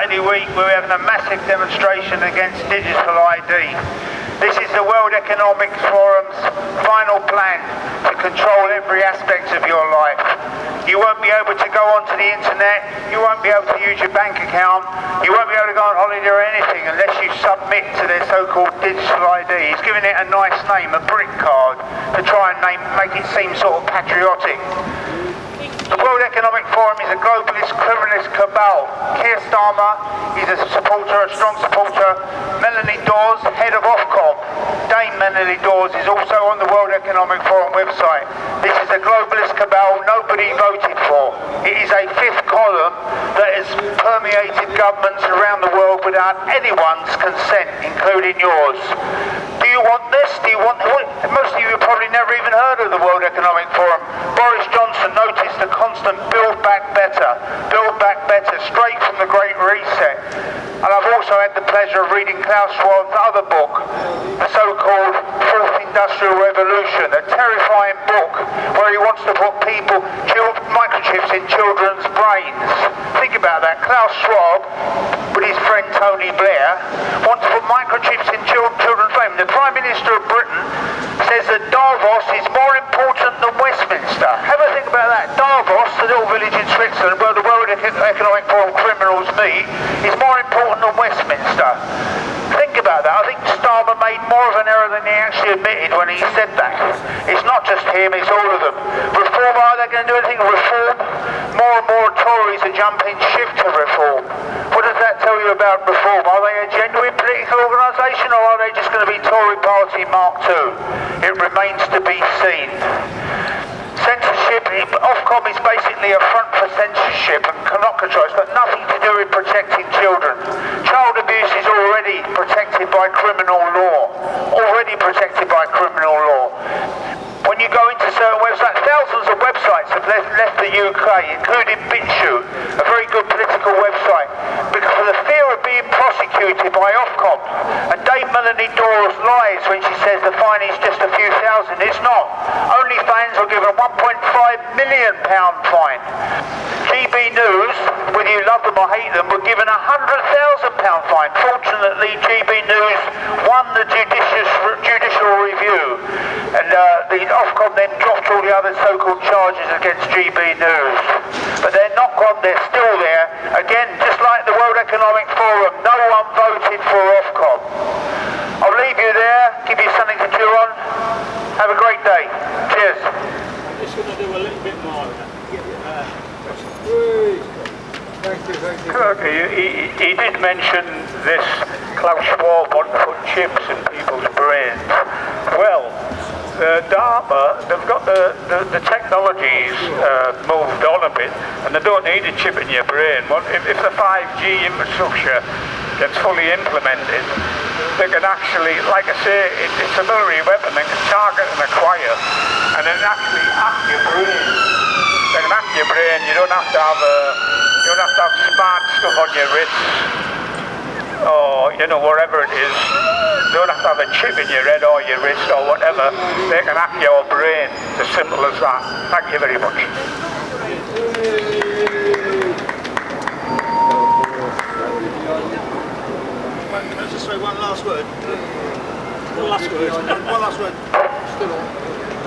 Saturday week we're having a massive demonstration against digital ID. This is the World Economic Forum's final plan to control every aspect of your life. You won't be able to go onto the internet, you won't be able to use your bank account, you won't be able to go on holiday or anything unless you submit to their so-called digital ID. He's giving it a nice name, a brick card, to try and make it seem sort of patriotic. The World Economic Forum is a globalist, criminalist cabal. Keir Starmer is a strong supporter. Melanie Dawes, head of Ofcom. Dame Melanie Dawes is also on the World Economic Forum website. This is a globalist cabal nobody voted for. It is a fifth column that has permeated governments around the world without anyone's consent, including yours. Do you want this? Most of you have probably never even heard of the World Economic Forum. Boris Johnson noticed the constant build back better, straight from the Great Reset. And I've also had the pleasure of reading Klaus Schwab's other book, the so-called Fourth Industrial Revolution, a terrifying book where he wants to put microchips in children's brains. Think about that. Klaus Schwab, with his friend Tony Blair, wants to put microchips in children's brains. The Prime Minister of Britain says that Davos is more important than Westminster. Have a think about that. Davos, the little village in Switzerland where the World Economic Forum criminals meet, is more important than Westminster. Think about that. I think Starmer made more of an error than he actually admitted when he said that. It's not just him, it's all of them. Reform, are they going to do anything? Reform? More and more Tories are jumping ship to reform. What does that tell you about reform? Are they a genuine political organisation or are they just going to be Tory Party Mark II? It remains to be seen. Censorship, Ofcom is basically a front for censorship and cannot control. It's got nothing to do with protecting children. Child abuse is already protected by criminal law. When you go into certain websites, thousands of websites have left the UK, including BitChute, a very good political website, because of the fear of being prosecuted by Ofcom. And Dame Melanie Dawes lies when she says the fine is just a few thousand. It's not. Only fans were given a £1.5 million fine. GB News, whether you love them or hate them, were given a £100,000 fine. Fortunately, GB News won the judicial review, and the Ofcom then dropped all the other so-called charges against GB News. But they're not gone, they're still there. Again, just like the World Economic Forum, no one voted for Ofcom. I'll leave you there, give you something to chew on. Have a great day. Cheers. I'm just going to do a little bit more of that. Thank you. Okay, he did mention this Klaus Schwab want to put chips in people's brains. Well, Dharma, they've got the technologies moved on a bit, and they don't need a chip in your brain. If the 5G infrastructure gets fully implemented, they can actually, like I say, it's a military weapon. They can target and acquire, and then actually hack your brain. They can hack your brain. You don't have to have smart stuff on your wrist, or wherever it is. You don't have to have a chip in your head or your wrist or whatever. They can hack your brain. It's as simple as that. Thank you very much. Can I just say one last word? One last word.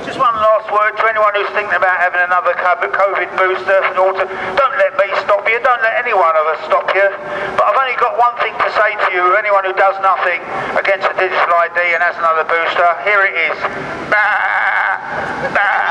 Just one last word to anyone who's thinking about having another COVID booster. Don't let me stop you, don't let any one of us stop you. But I've only got one thing to say to you, anyone who does nothing against the digital ID and has another booster. Here it is. Bah, bah.